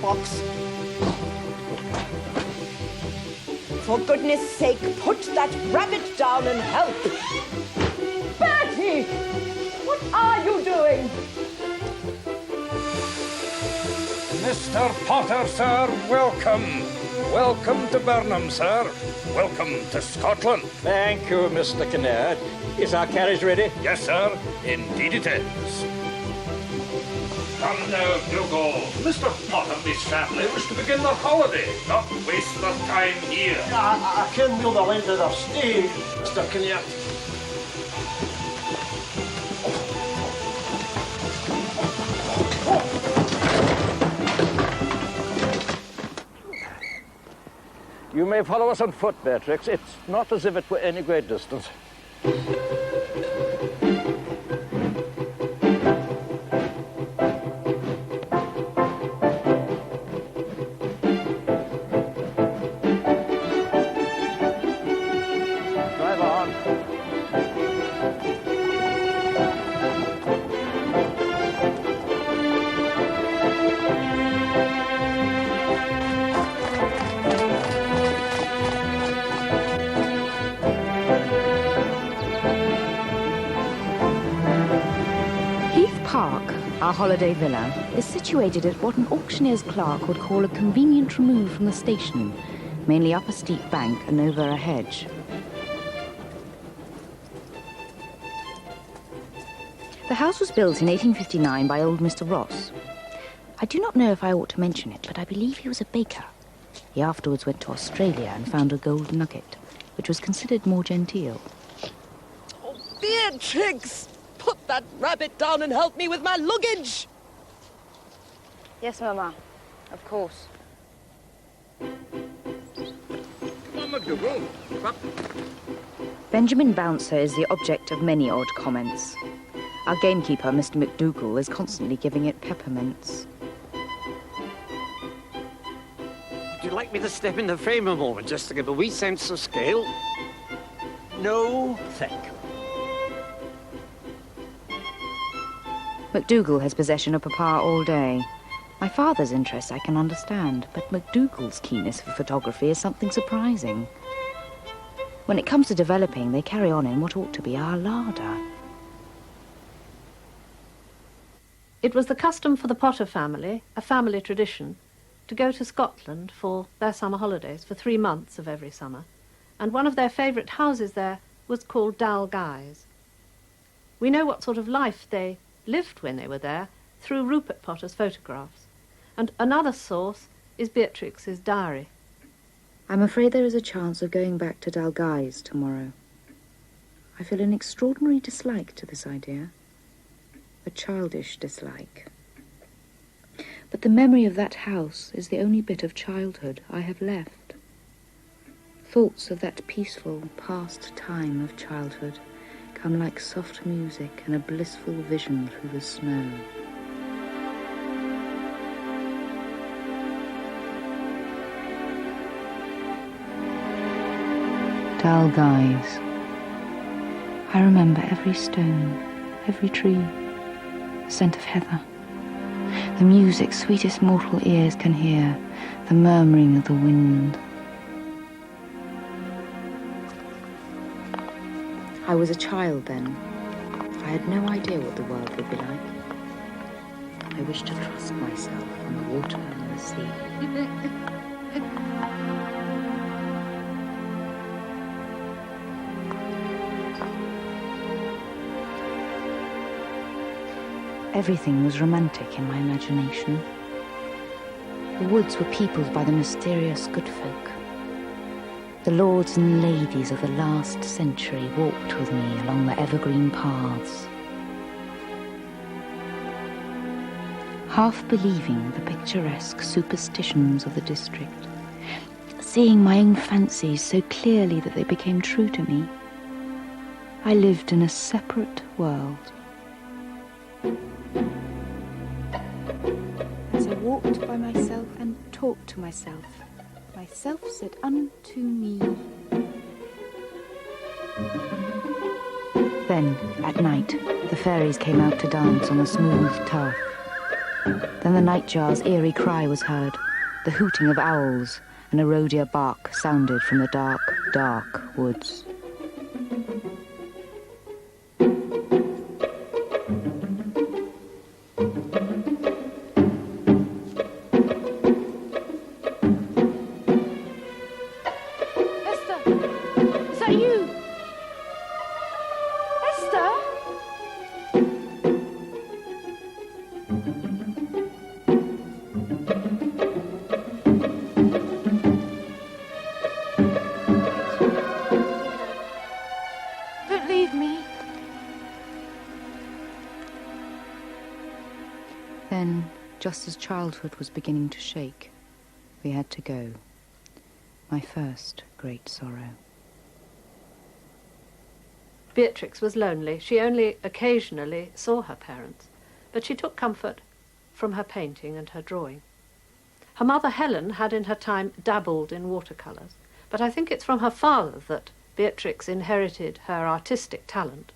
box. For goodness sake, put that rabbit down and help. Bertie! What are you doing? Mr. Potter, sir, welcome. Welcome to Burnham, sir. Welcome to Scotland. Thank you, Mr. Kinnaird. Is our carriage ready? Yes, sir. Indeed it is. Come now, Dougal. Mr. Potter and his family wish to begin their holiday, not waste their time here. I can't know the length of their stay, Mr. Kinnaird. You may follow us on foot, Beatrix. It's not as if it were any great distance. Drive on. Park, our holiday villa, is situated at what an auctioneer's clerk would call a convenient remove from the station, mainly up a steep bank and over a hedge. The house was built in 1859 by old Mr. Ross. I do not know if I ought to mention it, but I believe he was a baker. He afterwards went to Australia and found a gold nugget, which was considered more genteel. Oh, Beatrix! Put that rabbit down and help me with my luggage! Yes, Mama. Of course. Come on, McDougal. Up. Benjamin Bouncer is the object of many odd comments. Our gamekeeper, Mr. McDougal, is constantly giving it peppermints. Would you like me to step in the frame a moment just to give a wee sense of scale? No, thank you. MacDougall has possession of Papa all day. My father's interest I can understand, but MacDougall's keenness for photography is something surprising. When it comes to developing, they carry on in what ought to be our larder. It was the custom for the Potter family, a family tradition, to go to Scotland for their summer holidays for 3 months of every summer, and one of their favourite houses there was called Dalguise. We know what sort of life they lived when they were there through Rupert Potter's photographs, and another source is Beatrix's diary. I'm afraid there is a chance of going back to Dalguise tomorrow. I feel an extraordinary dislike to this idea, a childish dislike. But the memory of that house is the only bit of childhood I have left. Thoughts of that peaceful past time of childhood come like soft music and a blissful vision through the snow. Dalguise. I remember every stone, every tree, the scent of heather, the music sweetest mortal ears can hear, the murmuring of the wind. I was a child then. I had no idea what the world would be like. I wished to trust myself on the water and the sea. Everything was romantic in my imagination. The woods were peopled by the mysterious good folk. The lords and ladies of the last century walked with me along the evergreen paths. Half believing the picturesque superstitions of the district, seeing my own fancies so clearly that they became true to me, I lived in a separate world. As I walked by myself and talked to myself, myself said unto me. Then, at night, the fairies came out to dance on the smooth turf. Then the nightjar's eerie cry was heard, the hooting of owls, and a rhodea bark sounded from the dark, dark woods. Then, just as childhood was beginning to shake, we had to go. My first great sorrow. Beatrix was lonely. She only occasionally saw her parents, but she took comfort from her painting and her drawing. Her mother, Helen, had in her time dabbled in watercolours, but I think it's from her father that Beatrix inherited her artistic talent.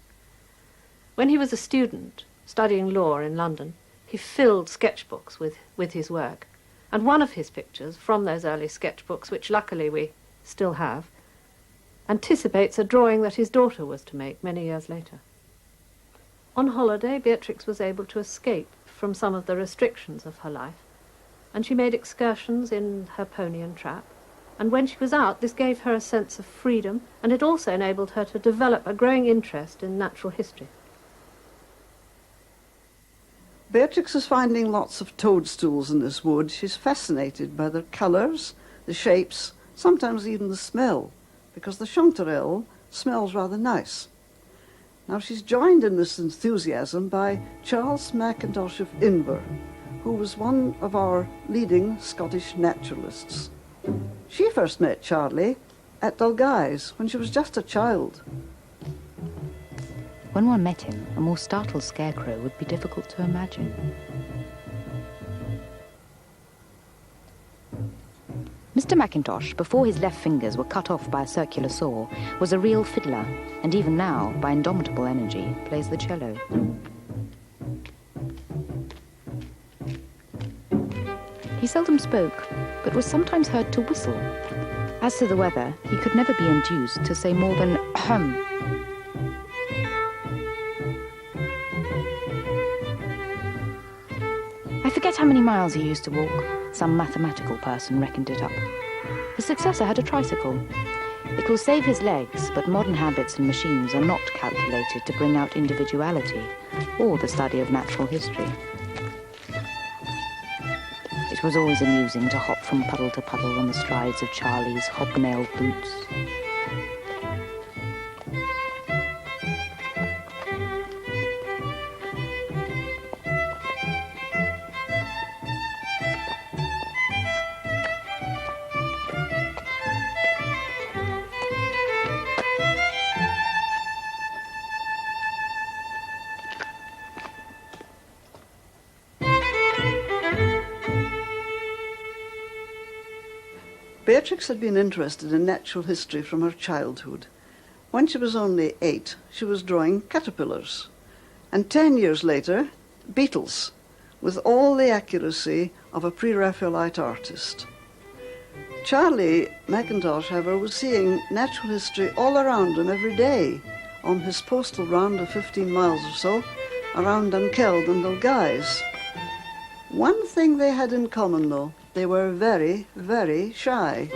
When he was a student, studying law in London, he filled sketchbooks with his work, and one of his pictures from those early sketchbooks, which luckily we still have, anticipates a drawing that his daughter was to make many years later. On holiday, Beatrix was able to escape from some of the restrictions of her life, and she made excursions in her pony and trap, and when she was out, this gave her a sense of freedom, and it also enabled her to develop a growing interest in natural history. Beatrix is finding lots of toadstools in this wood. She's fascinated by their colours, the shapes, sometimes even the smell, because the chanterelle smells rather nice. Now she's joined in this enthusiasm by Charles Mackintosh of Inver, who was one of our leading Scottish naturalists. She first met Charlie at Dalguise when she was just a child. When one met him, a more startled scarecrow would be difficult to imagine. Mr. Mackintosh, before his left fingers were cut off by a circular saw, was a real fiddler, and even now, by indomitable energy, plays the cello. He seldom spoke, but was sometimes heard to whistle. As to the weather, he could never be induced to say more than ahem. I forget how many miles he used to walk. Some mathematical person reckoned it up. His successor had a tricycle. It will save his legs, but modern habits and machines are not calculated to bring out individuality or the study of natural history. It was always amusing to hop from puddle to puddle on the strides of Charlie's hobnailed boots. Beatrix had been interested in natural history from her childhood. When she was only 8, she was drawing caterpillars, and 10 years later, beetles, with all the accuracy of a pre-Raphaelite artist. Charlie Mackintosh, however, was seeing natural history all around him every day on his postal round of 15 miles or so around Dunkeld and Dalguise. One thing they had in common, though: they were very, very shy.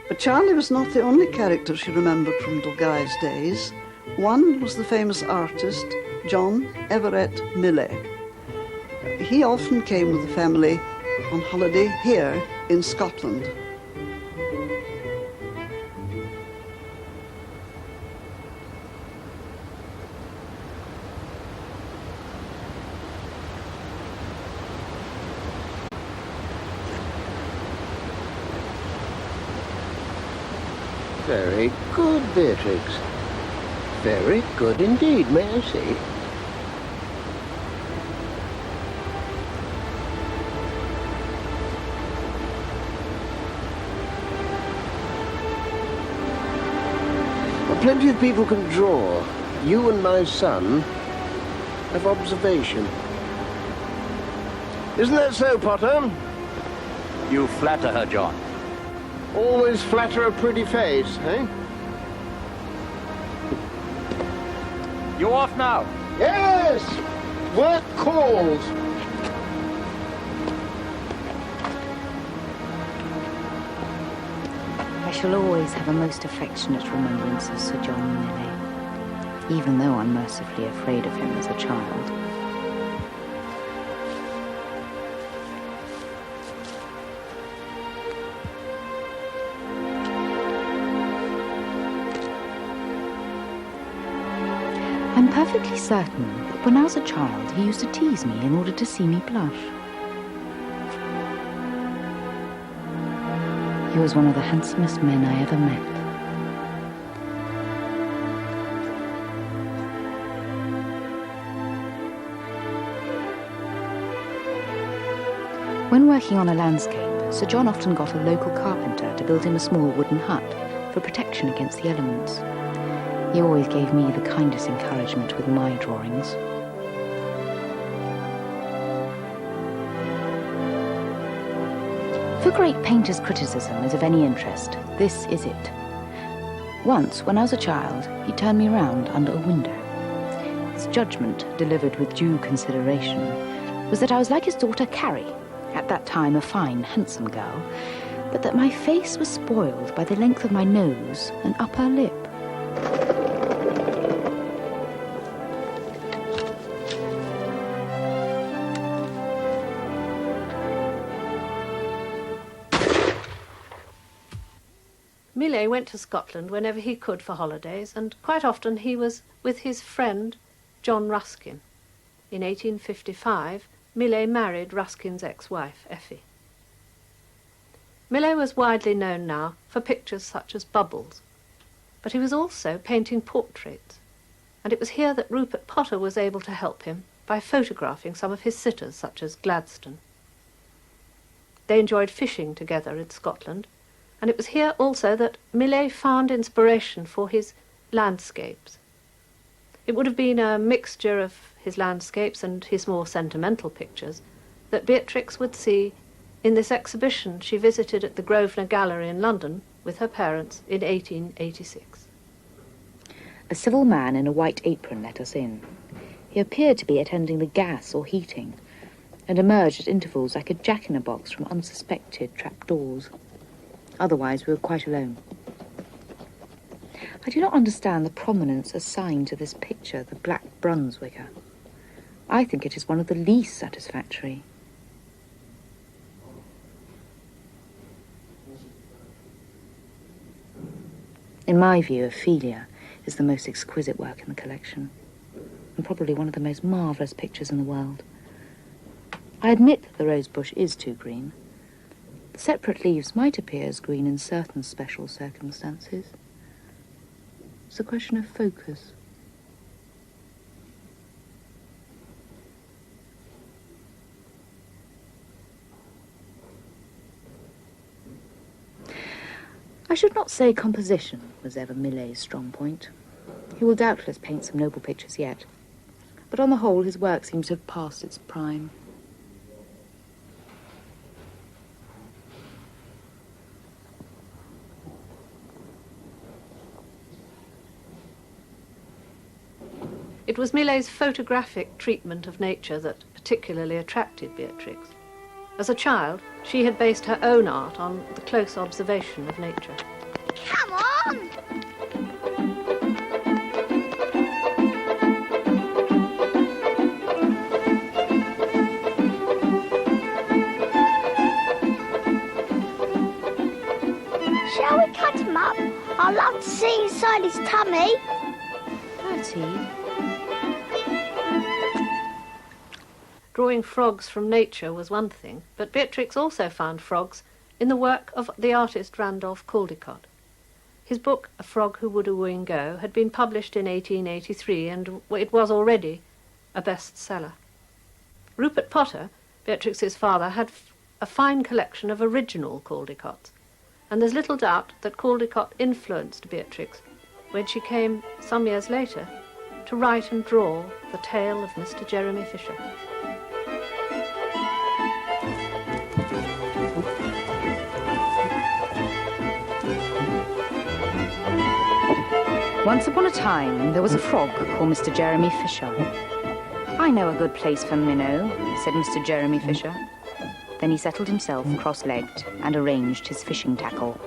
But Charlie was not the only character she remembered from Dalguise days. One was the famous artist, John Everett Millais. He often came with the family on holiday here in Scotland. Very good, Beatrix. Very good indeed, may I say? Well, plenty of people can draw, you and my son have observation. Isn't that so, Potter? You flatter her, John. Always flatter a pretty face, eh? You off now? Yes! Work calls. I shall always have a most affectionate remembrance of Sir John Millais, even though unmercifully afraid of him as a child. I'm perfectly certain that when I was a child, he used to tease me in order to see me blush. He was one of the handsomest men I ever met. When working on a landscape, Sir John often got a local carpenter to build him a small wooden hut for protection against the elements. He always gave me the kindest encouragement with my drawings. If a great painter's criticism is of any interest, this is it. Once, when I was a child, he turned me round under a window. His judgment, delivered with due consideration, was that I was like his daughter Carrie, at that time a fine, handsome girl, but that my face was spoiled by the length of my nose and upper lip. Millais went to Scotland whenever he could for holidays, and quite often he was with his friend John Ruskin. In 1855, Millais married Ruskin's ex-wife, Effie. Millais was widely known now for pictures such as Bubbles, but he was also painting portraits, and it was here that Rupert Potter was able to help him by photographing some of his sitters, such as Gladstone. They enjoyed fishing together in Scotland, and it was here also that Millais found inspiration for his landscapes. It would have been a mixture of his landscapes and his more sentimental pictures that Beatrix would see in this exhibition she visited at the Grosvenor Gallery in London with her parents in 1886. A civil man in a white apron let us in. He appeared to be attending the gas or heating, and emerged at intervals like a jack-in-a-box from unsuspected trapdoors. Otherwise, we were quite alone. I do not understand the prominence assigned to this picture, the Black Brunswicker. I think it is one of the least satisfactory. In my view, Ophelia is the most exquisite work in the collection, and probably one of the most marvellous pictures in the world. I admit that the rose bush is too green. The separate leaves might appear as green in certain special circumstances. It's a question of focus. I should not say composition was ever Millais' strong point. He will doubtless paint some noble pictures yet, but on the whole his work seems to have passed its prime. It was Millais' photographic treatment of nature that particularly attracted Beatrix. As a child, she had based her own art on the close observation of nature. Come on! Shall we cut him up? I'd love to see inside his tummy. Bertie? Drawing frogs from nature was one thing, but Beatrix also found frogs in the work of the artist Randolph Caldecott. His book, A Frog Who Would a Wooing Go, had been published in 1883, and it was already a bestseller. Rupert Potter, Beatrix's father, had a fine collection of original Caldecotts, and there's little doubt that Caldecott influenced Beatrix when she came, some years later, to write and draw the tale of Mr. Jeremy Fisher. Once upon a time, there was a frog called Mr. Jeremy Fisher. "I know a good place for minnow," said Mr. Jeremy Fisher. Then he settled himself cross-legged and arranged his fishing tackle.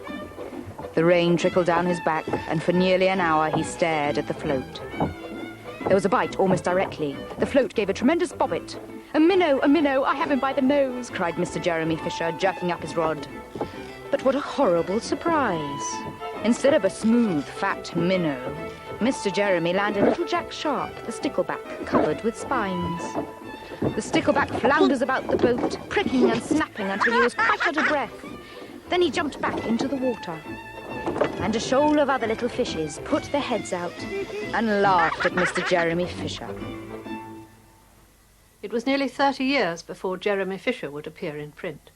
The rain trickled down his back, and for nearly an hour he stared at the float. There was a bite almost directly. The float gave a tremendous bobbit. A minnow, I have him by the nose," cried Mr. Jeremy Fisher, jerking up his rod. But what a horrible surprise. Instead of a smooth, fat minnow, Mr. Jeremy landed little Jack Sharp, the stickleback, covered with spines. The stickleback flounders about the boat, pricking and snapping until he was quite out of breath. Then he jumped back into the water. And a shoal of other little fishes put their heads out and laughed at Mr. Jeremy Fisher. It was nearly 30 years before Jeremy Fisher would appear in print.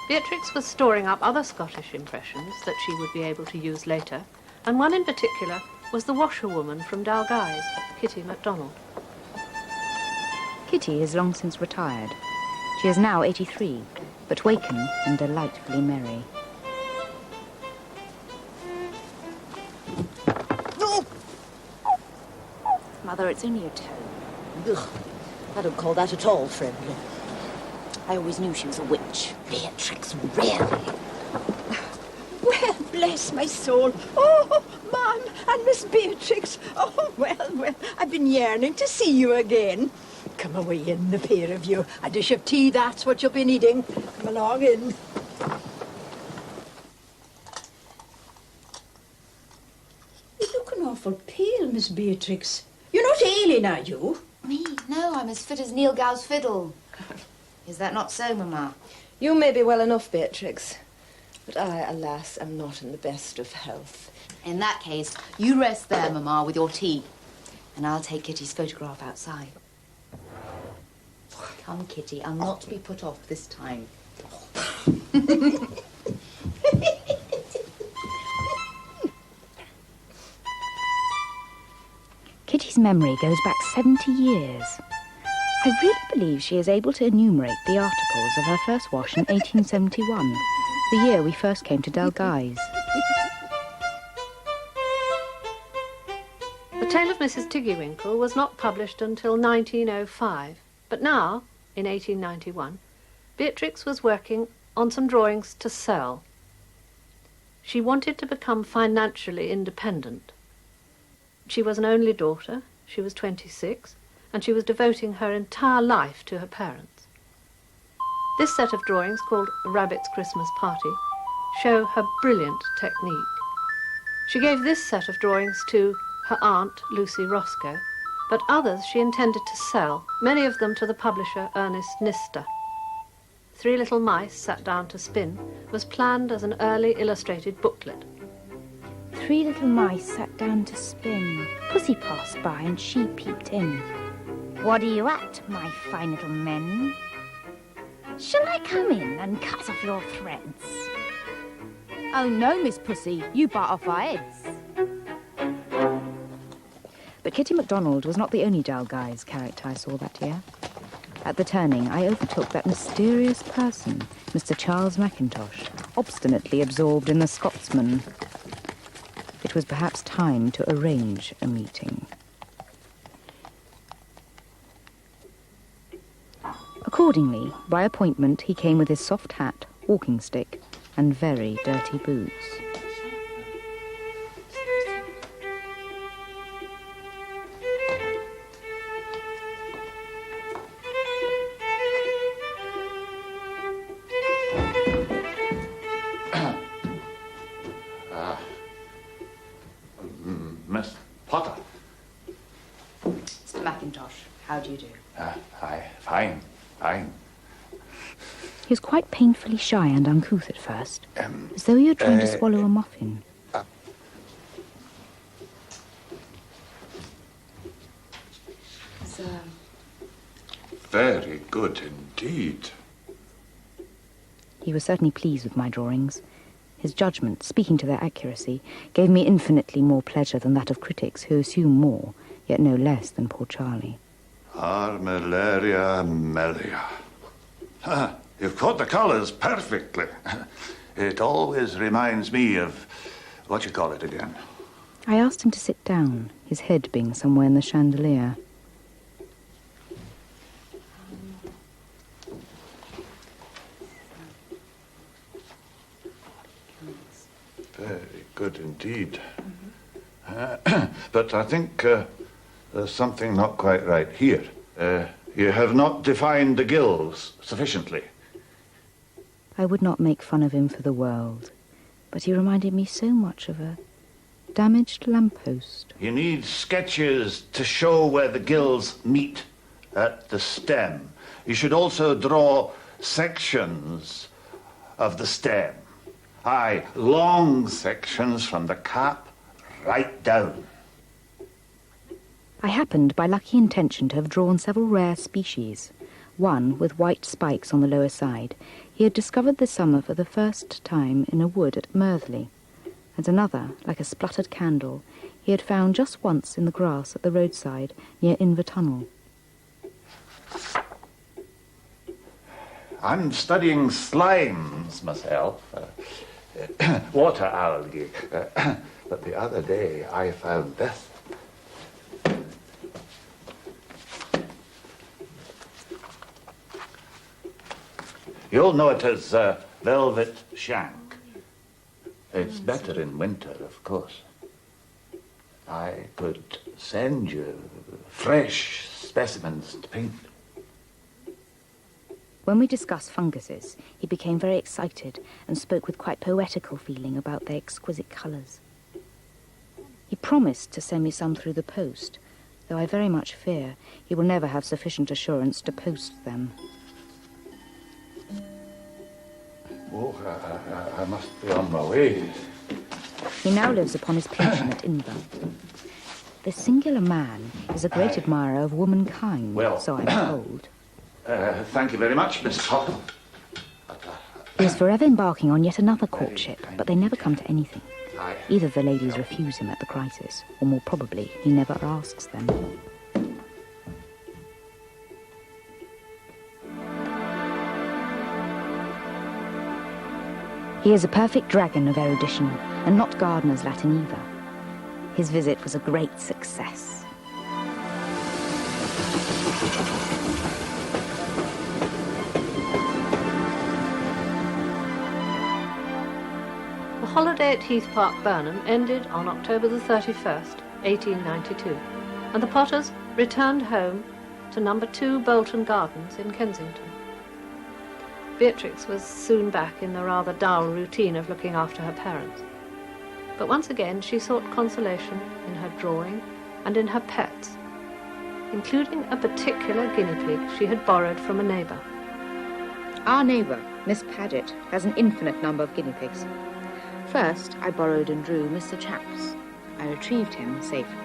Beatrix was storing up other Scottish impressions that she would be able to use later, and one in particular was the washerwoman from Dalguise, Kitty MacDonald. Kitty is long since retired. She is now 83, but waken and delightfully merry. No! Mother, it's only a toe. Ugh, I don't call that at all friendly. I always knew she was a witch. Beatrix, really? Well, bless my soul. Oh, Mum and Miss Beatrix. Oh, well, I've been yearning to see you again. Come away in, the pair of you. A dish of tea, that's what you'll be needing. Come along in. You're looking awful pale, Miss Beatrix. You're not ailing, are you? Me? No, I'm as fit as Neil Gow's fiddle. Is that not so, Mamma? You may be well enough, Beatrix, but I, alas, am not in the best of health. In that case, you rest there, Mamma, with your tea. And I'll take Kitty's photograph outside. Come, Kitty, I'll not be put off this time. Kitty's memory goes back 70 years. I really believe she is able to enumerate the articles of her first wash in 1871, the year we first came to Dalguise. The Tale of Mrs. Tiggywinkle was not published until 1905, but now, in 1891, Beatrix was working on some drawings to sell. She wanted to become financially independent. She was an only daughter, she was 26, and she was devoting her entire life to her parents. This set of drawings, called Rabbit's Christmas Party, show her brilliant technique. She gave this set of drawings to her aunt, Lucy Roscoe, but others she intended to sell, many of them to the publisher Ernest Nister. Three Little Mice Sat Down to Spin was planned as an early illustrated booklet. 3 little mice sat down to spin. Pussy passed by and she peeped in. "What are you at, my fine little men? Shall I come in and cut off your threads?" "Oh no, Miss Pussy, you bite off our heads." But Kitty MacDonald was not the only Dalguise character I saw that year. At the turning, I overtook that mysterious person, Mr. Charles Mackintosh, obstinately absorbed in the Scotsman. It was perhaps time to arrange a meeting. Accordingly, by appointment, he came with his soft hat, walking stick, and very dirty boots. Miss Potter. Mr. Mackintosh, how do you do? Hi, fine. He was quite painfully shy and uncouth at first, as though he were trying to swallow a muffin. Sir. Very good indeed. He was certainly pleased with my drawings. His judgment, speaking to their accuracy, gave me infinitely more pleasure than that of critics who assume more yet no less than poor Charlie. Armillaria mellia. Ah, you've caught the colours perfectly. It always reminds me of, what you call it again? I asked him to sit down, his head being somewhere in the chandelier. Very good indeed. But I think there's something not quite right here. You have not defined the gills sufficiently. I would not make fun of him for the world, but he reminded me so much of a damaged lamppost. You need sketches to show where the gills meet at the stem. You should also draw sections of the stem. Aye, long sections from the cap right down. I happened, by lucky intention, to have drawn several rare species. One, with white spikes on the lower side, he had discovered this summer for the first time in a wood at Merthley, and another, like a spluttered candle, he had found just once in the grass at the roadside near Invertunnel. I'm studying slimes myself, water algae, but the other day I found this. You'll know it as velvet shank. It's better in winter, of course. I could send you fresh specimens to paint. When we discussed funguses, he became very excited and spoke with quite poetical feeling about their exquisite colours. He promised to send me some through the post, though I very much fear he will never have sufficient assurance to post them. Oh, I must be on my way. He now lives upon his pension at Inver. This singular man is a great admirer of womankind, Well, so I'm told. Thank you very much, Miss Potter. He is forever embarking on yet another courtship, but they never come to anything. Either the ladies refuse him at the crisis, or more probably, he never asks them. He is a perfect dragon of erudition, and not Gardner's Latin either. His visit was a great success. The holiday at Heath Park, Burnham, ended on October the 31st, 1892, and the Potters returned home to number 2 Bolton Gardens in Kensington. Beatrix was soon back in the rather dull routine of looking after her parents. But once again she sought consolation in her drawing and in her pets, including a particular guinea pig she had borrowed from a neighbour. Our neighbour, Miss Paget, has an infinite number of guinea pigs. First, I borrowed and drew Mr. Chaps. I retrieved him safely.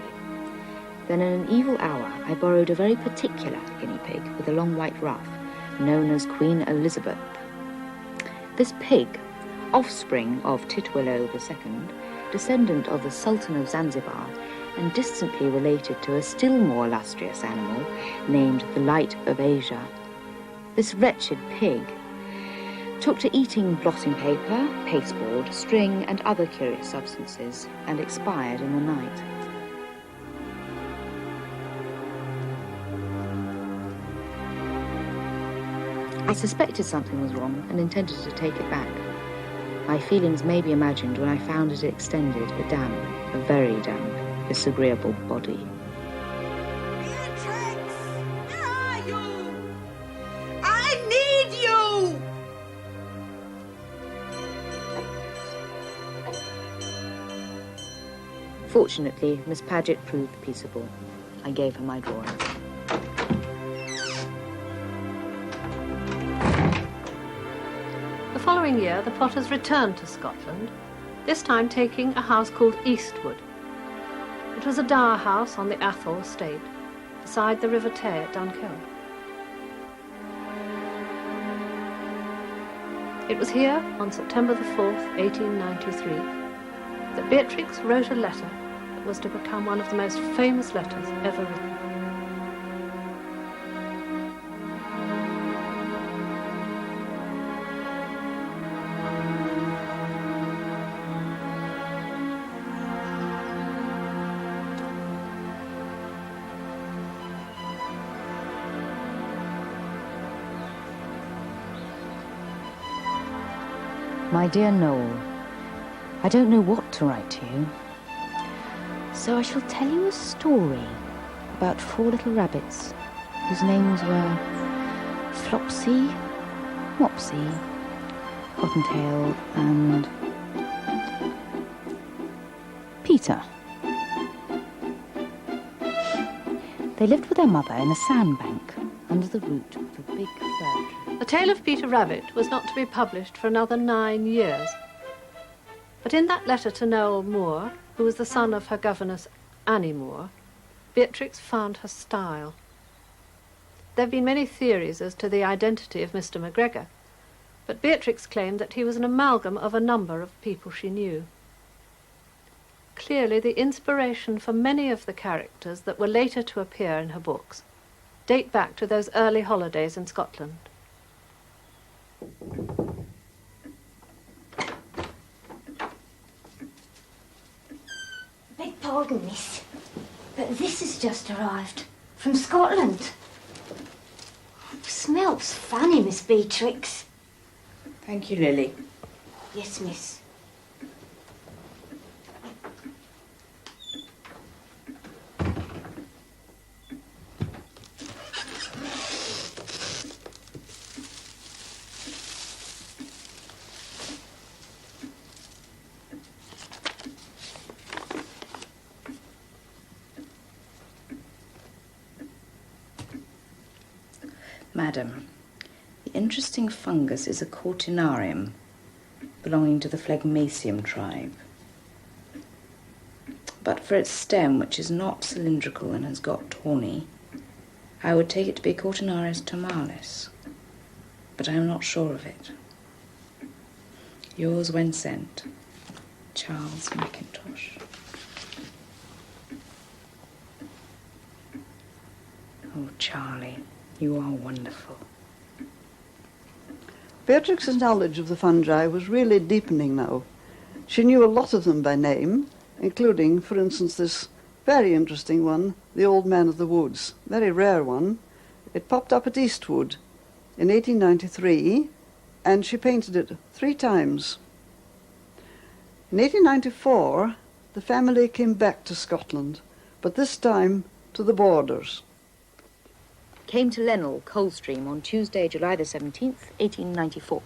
Then in an evil hour, I borrowed a very particular guinea pig with a long white ruff, known as Queen Elizabeth. This pig, offspring of Titwillow II, descendant of the Sultan of Zanzibar, and distantly related to a still more illustrious animal named the Light of Asia. This wretched pig took to eating blotting paper, pasteboard, string, and other curious substances, and expired in the night. I suspected something was wrong and intended to take it back. My feelings may be imagined when I found it extended a very damp, disagreeable body. Beatrix! Where are you? I need you! Fortunately, Miss Paget proved peaceable. I gave her my drawing. The following year, the Potters returned to Scotland, this time taking a house called Eastwood. It was a dower house on the Athol estate, beside the River Tay at Dunkeld. It was here, on September the 4th, 1893, that Beatrix wrote a letter that was to become one of the most famous letters ever written. My dear Noel, I don't know what to write to you, so I shall tell you a story about 4 little rabbits whose names were Flopsy, Mopsy, Cottontail, and Peter. They lived with their mother in a sandbank under the root of a big fir tree. The Tale of Peter Rabbit was not to be published for another 9 years. But in that letter to Noel Moore, who was the son of her governess Annie Moore, Beatrix found her style. There have been many theories as to the identity of Mr. McGregor, but Beatrix claimed that he was an amalgam of a number of people she knew. Clearly, the inspiration for many of the characters that were later to appear in her books date back to those early holidays in Scotland. Beg pardon, miss, but this has just arrived from Scotland. Smells funny, Miss Beatrix. Thank you, Lily. Yes, miss. Madam, the interesting fungus is a cortinarium belonging to the phlegmaceum tribe. But for its stem, which is not cylindrical and has got tawny, I would take it to be Cortinarius tomalis, but I am not sure of it. Yours when sent, Charles Mackintosh. Oh, Charlie, you are wonderful. Beatrix's knowledge of the fungi was really deepening now. She knew a lot of them by name, including, for instance, this very interesting one, the Old Man of the Woods, very rare one. It popped up at Eastwood in 1893, and she painted it 3 times. In 1894, the family came back to Scotland, but this time to the borders. Came to Lennell, Coldstream, on Tuesday, July the 17th, 1894.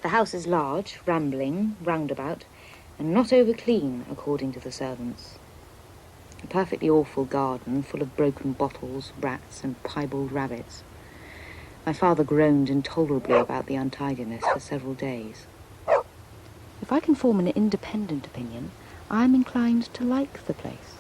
The house is large, rambling, roundabout, and not over clean, according to the servants. A perfectly awful garden full of broken bottles, rats, and piebald rabbits. My father groaned intolerably about the untidiness for several days. If I can form an independent opinion, I am inclined to like the place.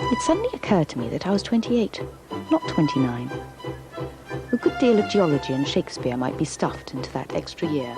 It suddenly occurred to me that I was 28, not 29. A good deal of geology and Shakespeare might be stuffed into that extra year.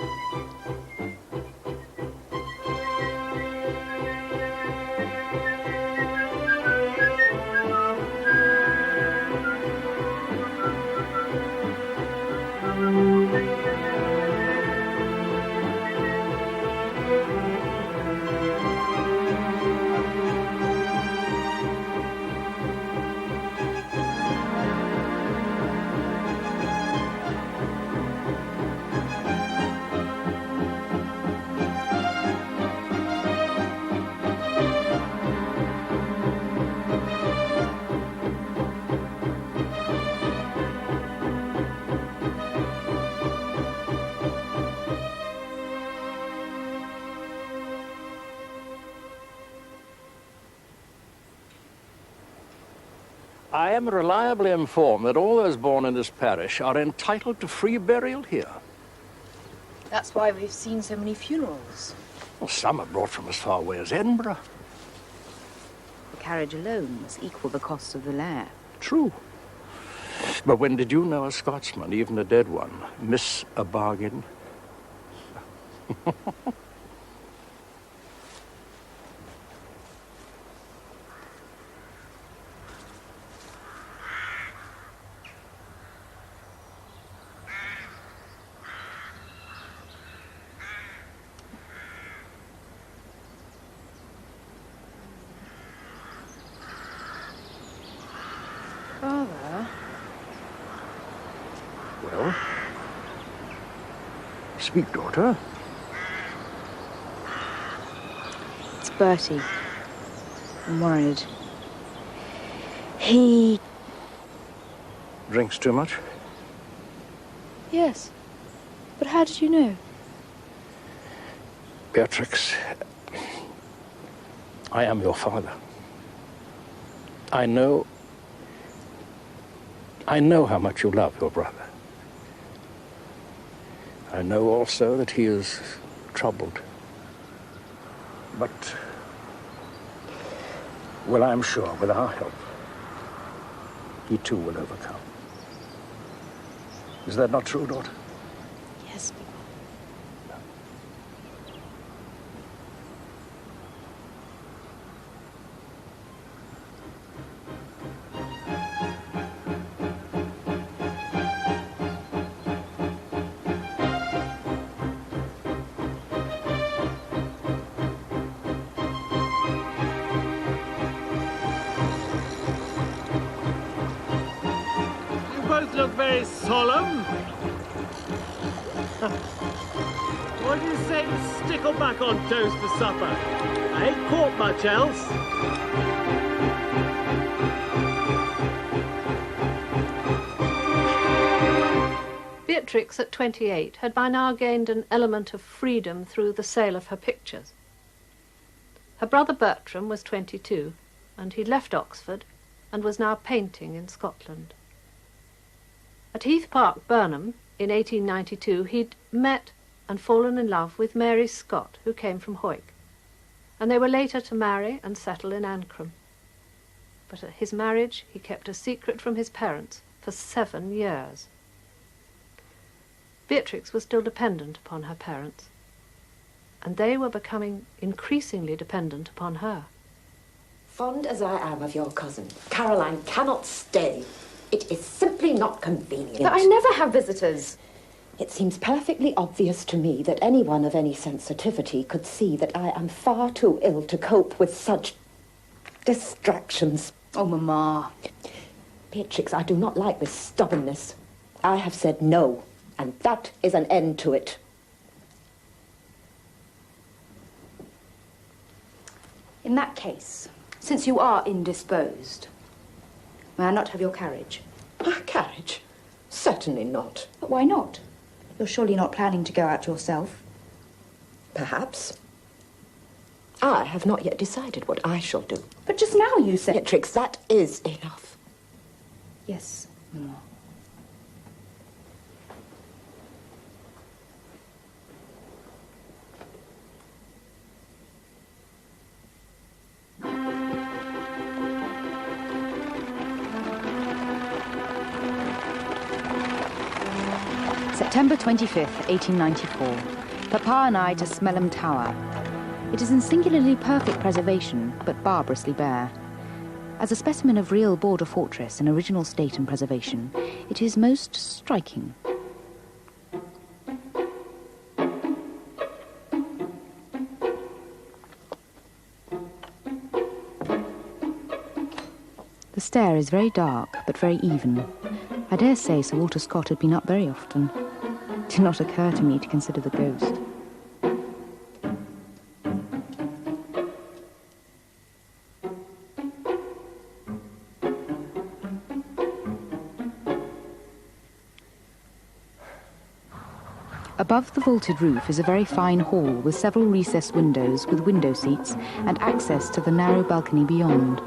I am reliably informed that all those born in this parish are entitled to free burial here. That's why we've seen so many funerals. Well, some are brought from as far away as Edinburgh. The carriage alone must equal the cost of the lair. True. But when did you know a Scotsman, even a dead one, miss a bargain? Father? Well? Speak, daughter. It's Bertie. I'm worried. He... Drinks too much? Yes. But how did you know? Beatrix, I am your father. I know how much you love your brother. I know also that he is troubled. But, well, I'm sure with our help, he too will overcome. Is that not true, daughter? Yes, Papa. Look very solemn. What do you say to stickle back on toast for supper? I ain't caught much else. Beatrix, at 28, had by now gained an element of freedom through the sale of her pictures. Her brother Bertram was 22, and he'd left Oxford and was now painting in Scotland. At Heath Park, Burnham, in 1892, he'd met and fallen in love with Mary Scott, who came from Hawick, and they were later to marry and settle in Ancram. But at his marriage, he kept a secret from his parents for 7 years. Beatrix was still dependent upon her parents, and they were becoming increasingly dependent upon her. Fond as I am of your cousin, Caroline cannot stay. It is simply not convenient. But I never have visitors. It seems perfectly obvious to me that anyone of any sensitivity could see that I am far too ill to cope with such distractions. Oh, Mamma. Beatrix, I do not like this stubbornness. I have said no, and that is an end to it. In that case, since you are indisposed, may I not have your carriage? A carriage? Certainly not. But why not? You're surely not planning to go out yourself. Perhaps. I have not yet decided what I shall do. But just now you said... Beatrix, that is enough. Yes, Mamma. September 25th, 1894. Papa and I to Smelham Tower. It is in singularly perfect preservation, but barbarously bare. As a specimen of real border fortress in original state and preservation, it is most striking. The stair is very dark, but very even. I dare say Sir Walter Scott had been up very often. It did not occur to me to consider the ghost. Above the vaulted roof is a very fine hall with several recessed windows with window seats and access to the narrow balcony beyond.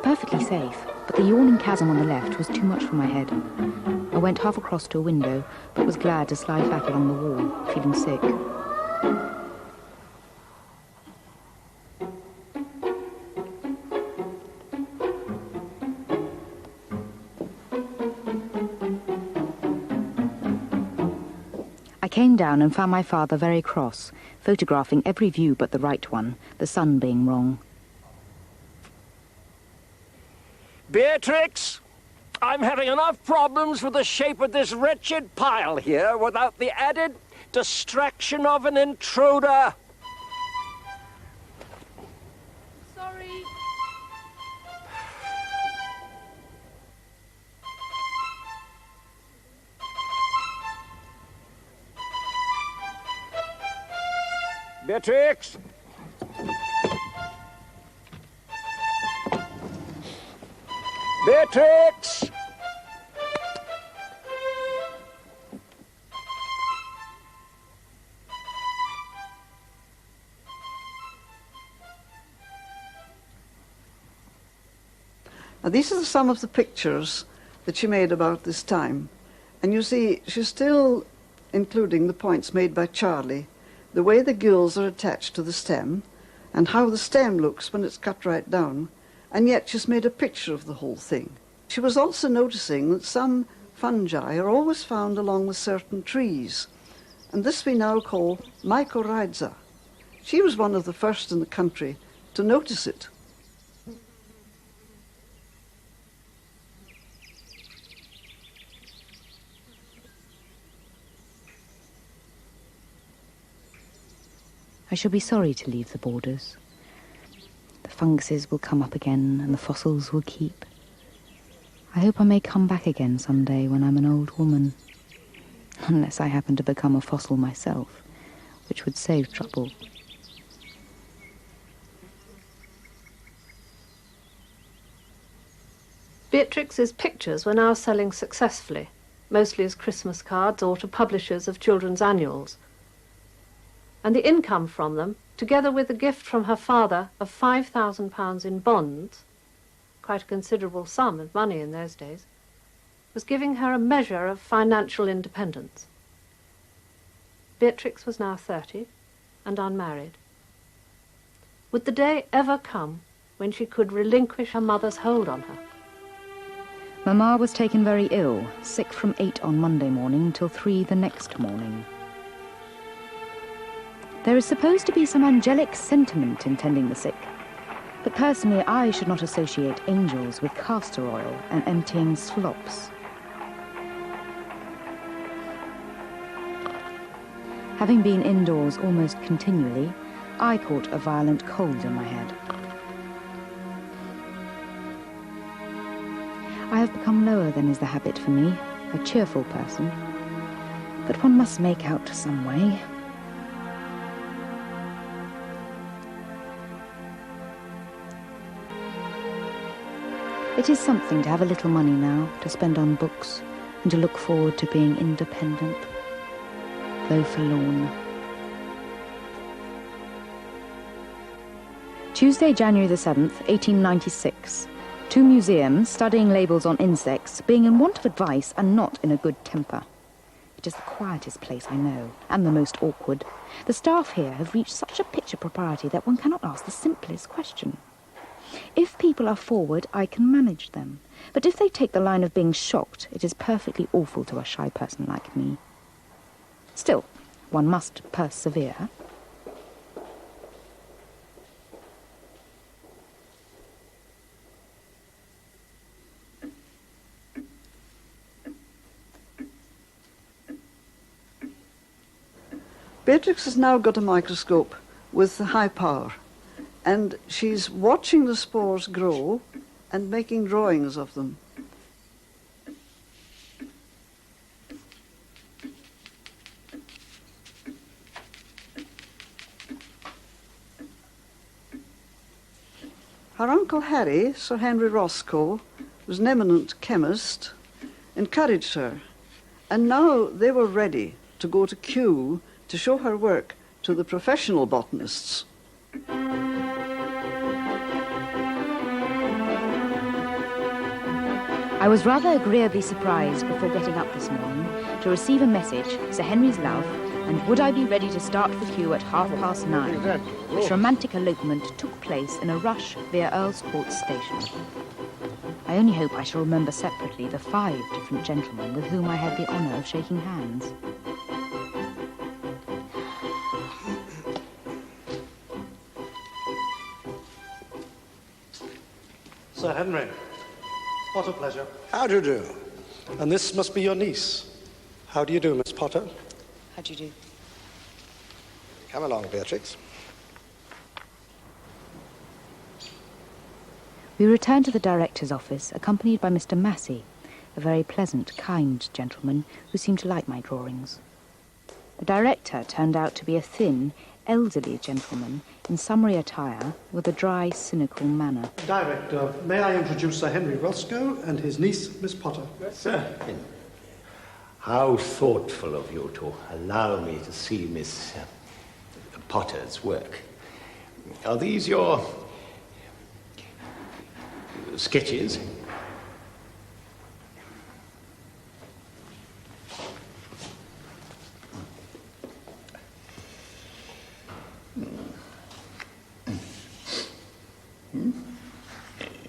perfectly safe, but the yawning chasm on the left was too much for my head. I went half across to a window, but was glad to slide back along the wall, feeling sick. I came down and found my father very cross, photographing every view but the right one, the sun being wrong. Beatrix, I'm having enough problems with the shape of this wretched pile here without the added distraction of an intruder. Sorry. Beatrix! Beatrix! Now, these are some of the pictures that she made about this time. And you see, she's still including the points made by Charlie, the way the gills are attached to the stem, and how the stem looks when it's cut right down, and yet she's made a picture of the whole thing. She was also noticing that some fungi are always found along with certain trees, and this we now call mycorrhiza. She was one of the first in the country to notice it. I shall be sorry to leave the borders. The funguses will come up again and the fossils will keep. I hope I may come back again someday when I'm an old woman. Unless I happen to become a fossil myself, which would save trouble. Beatrix's pictures were now selling successfully, mostly as Christmas cards or to publishers of children's annuals. And the income from them, together with the gift from her father of £5,000 in bonds, quite a considerable sum of money in those days, was giving her a measure of financial independence. Beatrix was now 30 and unmarried. Would the day ever come when she could relinquish her mother's hold on her? Mamma was taken very ill, sick from 8 on Monday morning till 3 the next morning. There is supposed to be some angelic sentiment in tending the sick, but personally I should not associate angels with castor oil and emptying slops. Having been indoors almost continually, I caught a violent cold in my head. I have become lower than is the habit for me, a cheerful person, but one must make out some way. It is something to have a little money now, to spend on books, and to look forward to being independent, though forlorn. Tuesday, January the 7th, 1896. 2 museums, studying labels on insects, being in want of advice and not in a good temper. It is the quietest place I know, and the most awkward. The staff here have reached such a pitch of propriety that one cannot ask the simplest question. If people are forward, I can manage them. But if they take the line of being shocked, it is perfectly awful to a shy person like me. Still, one must persevere. Beatrix has now got a microscope with high power, and she's watching the spores grow and making drawings of them. Her uncle Harry, Sir Henry Roscoe, was an eminent chemist, encouraged her, and now they were ready to go to Kew to show her work to the professional botanists. I was rather agreeably surprised before getting up this morning to receive a message, Sir Henry's love, and would I be ready to start for Kew at 9:30, which romantic elopement took place in a rush via Earl's Court Station. I only hope I shall remember separately the 5 different gentlemen with whom I had the honour of shaking hands. Sir Henry, what a pleasure. How do you do? And this must be your niece. How do you do, Miss Potter? How do you do? Come along, Beatrix. We returned to the director's office, accompanied by Mr. Massey, a very pleasant, kind gentleman who seemed to like my drawings. The director turned out to be a thin, elderly gentleman in summery attire with a dry, cynical manner. Director, may I introduce Sir Henry Roscoe and his niece, Miss Potter? Sir Henry, how thoughtful of you to allow me to see Miss Potter's work. Are these your sketches?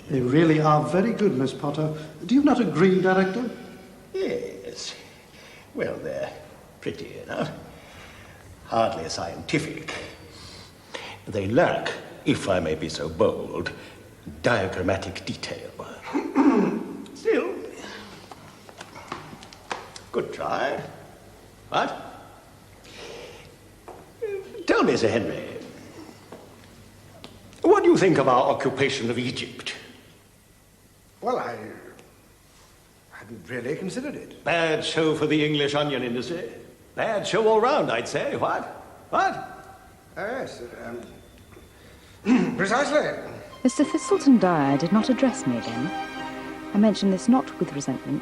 They really are very good, Miss Potter. Do you not agree, Director? Yes. Well, they're pretty enough. Hardly scientific. They lack, if I may be so bold, diagrammatic detail. Still, good try. What? Tell me, Sir Henry, what do you think of our occupation of Egypt? Well, I hadn't really considered it. Bad show for the English onion industry. Bad show all round, I'd say. What? What? Yes, precisely. Mr. Thistleton Dyer did not address me again. I mention this not with resentment.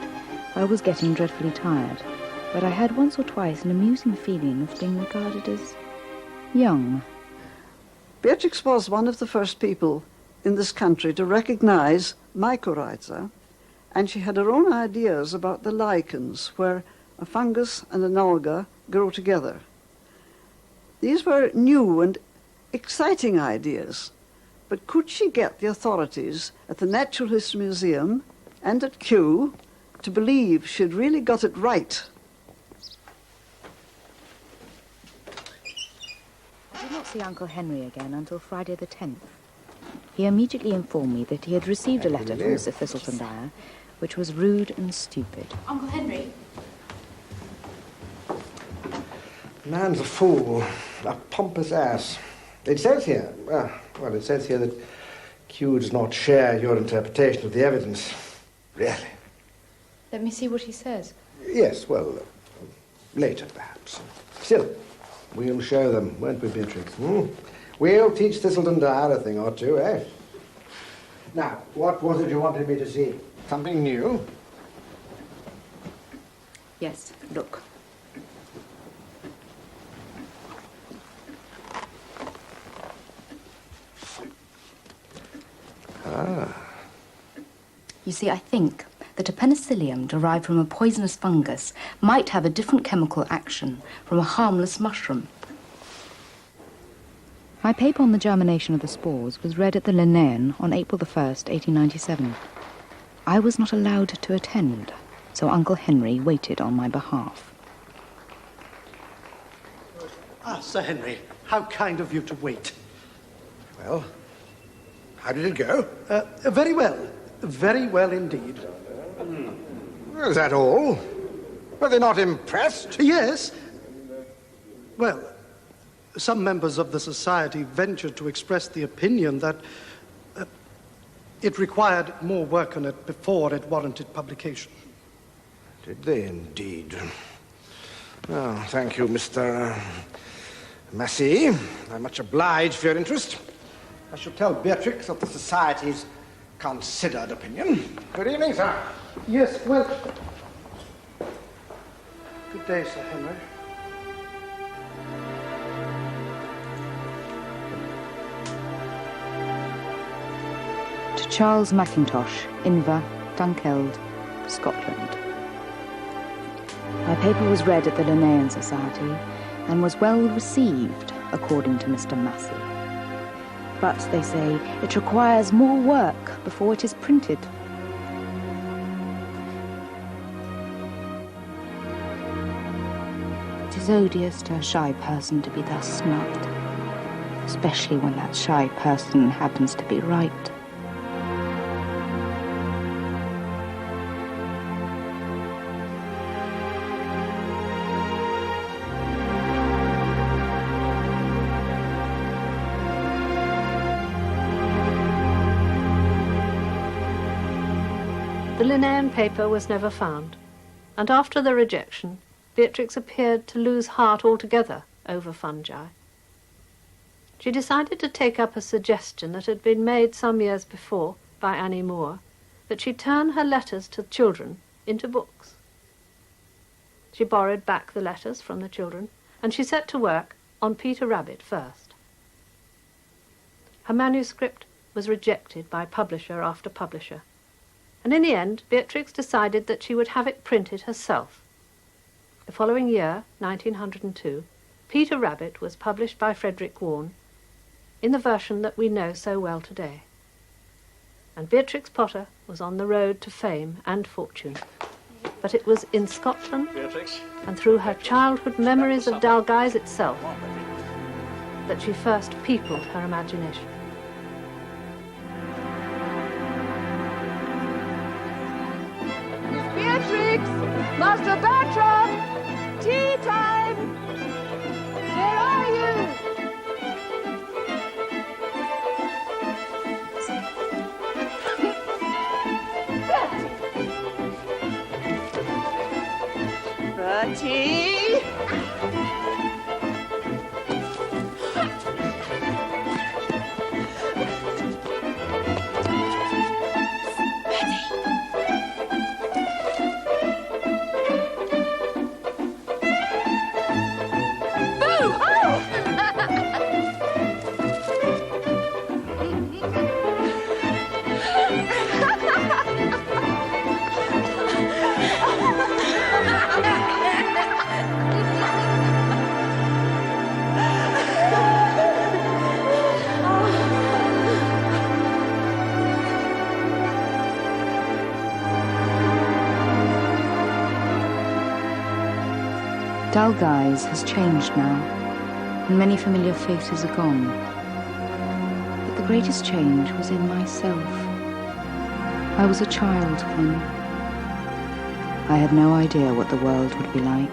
I was getting dreadfully tired, but I had once or twice an amusing feeling of being regarded as young. Beatrix was one of the first people in this country to recognize mycorrhiza, and she had her own ideas about the lichens, where a fungus and an alga grow together. These were new and exciting ideas, but could she get the authorities at the Natural History Museum and at Kew to believe she'd really got it right? I did not see Uncle Henry again until Friday the 10th. He immediately informed me that he had received a letter from Mr. Thistleton Dyer, which was rude and stupid. Uncle Henry? Man's a fool, a pompous ass. It says here, well, it says here that Kew does not share your interpretation of the evidence. Really? Let me see what he says. Yes, well, later perhaps. Still, we'll show them, won't we, Beatrix? We'll teach Thistleton Dyer a thing or two, eh? Now, what was it you wanted me to see? Something new? Yes, look. You see, I think that a penicillium derived from a poisonous fungus might have a different chemical action from a harmless mushroom. My paper on the germination of the spores was read at the Linnaean on April the 1st, 1897. I was not allowed to attend, so Uncle Henry waited on my behalf. Ah, Sir Henry, how kind of you to wait. Well, how did it go? Very well. Very well indeed. Well, is that all? Were they not impressed? Yes. Well, some members of the society ventured to express the opinion that it required more work on it before it warranted publication. Did they indeed? Oh, thank you, Mr. Massey. I'm much obliged for your interest. I shall tell Beatrix of the Society's considered opinion. Good evening, sir. Yes, well... Good day, Sir Henry. To Charles Mackintosh, Inver, Dunkeld, Scotland. My paper was read at the Linnean Society and was well received, according to Mr. Massey. But, they say, it requires more work before it is printed. It is odious to a shy person to be thus snubbed, especially when that shy person happens to be right. The Linnean paper was never found, and after the rejection, Beatrix appeared to lose heart altogether over fungi. She decided to take up a suggestion that had been made some years before by Annie Moore, that she turn her letters to children into books. She borrowed back the letters from the children, and she set to work on Peter Rabbit first. Her manuscript was rejected by publisher after publisher, and in the end, Beatrix decided that she would have it printed herself. The following year, 1902, Peter Rabbit was published by Frederick Warne in the version that we know so well today. And Beatrix Potter was on the road to fame and fortune. But it was in Scotland, and through her childhood memories of Dalguise itself, that she first peopled her imagination. Beatrix! Master Bertram! Tea time! Where are you? Bertie! Dalguise has changed now, and many familiar faces are gone. But the greatest change was in myself. I was a child then. I had no idea what the world would be like.